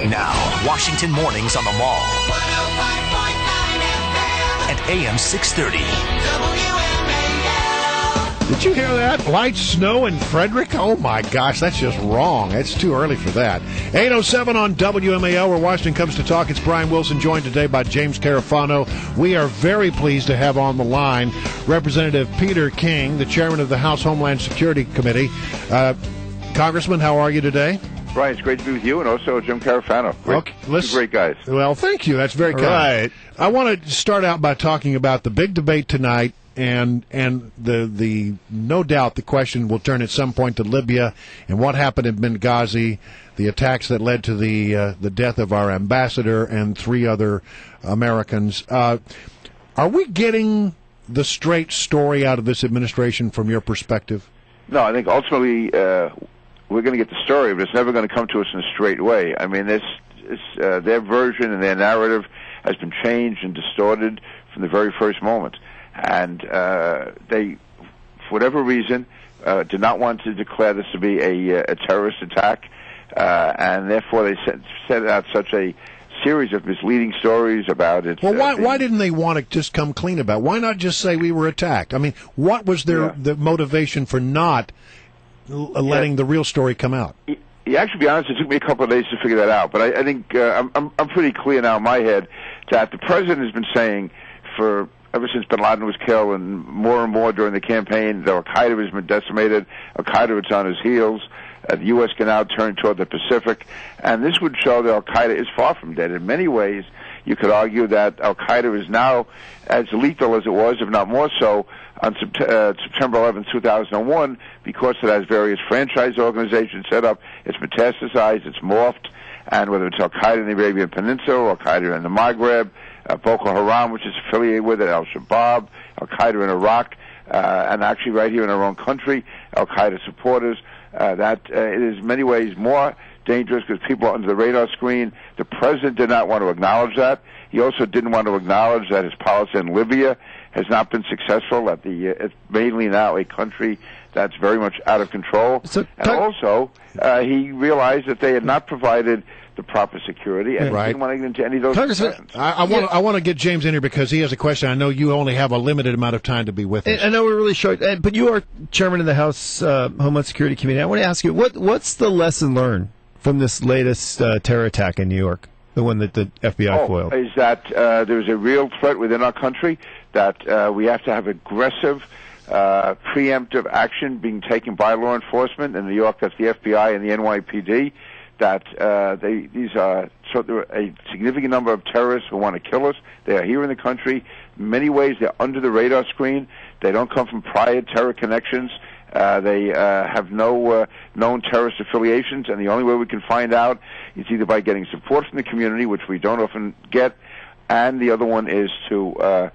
Now, Washington mornings on the Mall. 105.9 FM. And AM 630. WMAL. Did you hear that? Light snow in Frederick? Oh, my gosh, that's just wrong. It's too early for that. 8:07 on WMAL, where Washington comes to talk. It's Brian Wilson, joined today by James Carafano. We are very pleased to have on the line Representative Peter King, the chairman of the House Homeland Security Committee. Congressman, how are you today? Brian, it's great to be with you, and also Jim Carafano. Great guys. Well, thank you. That's very kind. Right. I want to start out by talking about the big debate tonight, and the no doubt the question will turn at some point to Libya and what happened in Benghazi, the attacks that led to the death of our ambassador and 3 other Americans. Are we getting the straight story out of this administration from your perspective? No, I think ultimately we're going to get the story, but it's never going to come to us in a straight way. I mean, their version and their narrative has been changed and distorted from the very first moment. And they, for whatever reason, did not want to declare this to be a terrorist attack, and therefore they set out such a series of misleading stories about it. Well, why didn't they want to just come clean about it? Why not just say we were attacked? I mean, what was the motivation for not letting the real story come out? Yeah, actually, to be honest, it took me a couple of days to figure that out. But I think I'm pretty clear now in my head that the president has been saying ever since bin Laden was killed and more during the campaign that Al-Qaeda has been decimated, Al-Qaeda is on his heels, the U.S. can now turn toward the Pacific, and this would show that Al-Qaeda is far from dead. In many ways, you could argue that Al-Qaeda is now as lethal as it was, if not more so, on September 11, 2001, because it has various franchise organizations set up, it's metastasized, it's morphed, and whether it's Al-Qaeda in the Arabian Peninsula, Al-Qaeda in the Maghreb, Boko Haram, which is affiliated with it, Al-Shabaab, Al-Qaeda in Iraq, and actually right here in our own country, Al-Qaeda supporters, that it is in many ways more dangerous because people are under the radar screen. The president did not want to acknowledge that. He also didn't want to acknowledge that his policy in Libya has not been successful, it's mainly now a country that's very much out of control. And also, he realized that they had not provided the proper security, and he didn't want to get into any of those discussions. I want to get James in here because he has a question. I know you only have a limited amount of time to be with us. I know we're really short, but you are chairman of the House Homeland Security Committee. I want to ask you, what's the lesson learned from this latest terror attack in New York, the one that the FBI foiled? Is that there's a real threat within our country, that we have to have aggressive preemptive action being taken by law enforcement. In New York, that's the FBI and the NYPD, that there are a significant number of terrorists who want to kill us. They are here in the country. In many ways, they're under the radar screen. They don't come from prior terror connections. They have no known terrorist affiliations, and the only way we can find out is either by getting support from the community, which we don't often get, and the other one is to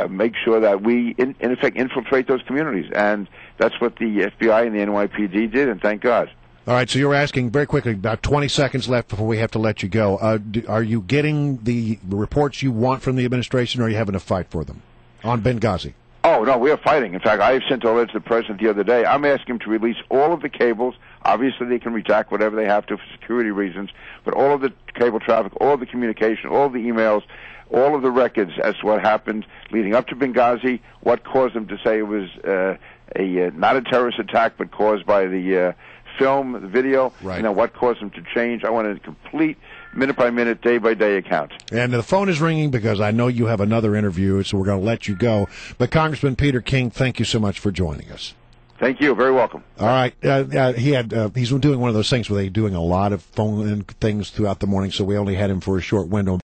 make sure that we, in effect, infiltrate those communities. And that's what the FBI and the NYPD did, and thank God. All right, so you're asking very quickly, about 20 seconds left before we have to let you go. Are you getting the reports you want from the administration, or are you having to fight for them on Benghazi? Oh, no, we are fighting. In fact, I have sent a letter to the president the other day. I'm asking him to release all of the cables. Obviously, they can redact whatever they have to for security reasons, but all of the cable traffic, all of the communication, all of the emails, all of the records as to what happened leading up to Benghazi, what caused them to say it was not a terrorist attack, but caused by the film, the video, what caused them to change. I want a complete minute-by-minute, day-by-day account. And the phone is ringing because I know you have another interview, so we're going to let you go. But Congressman Peter King, thank you so much for joining us. Thank you. Very welcome. All right. He's doing one of those things where they're doing a lot of phone things throughout the morning, so we only had him for a short window.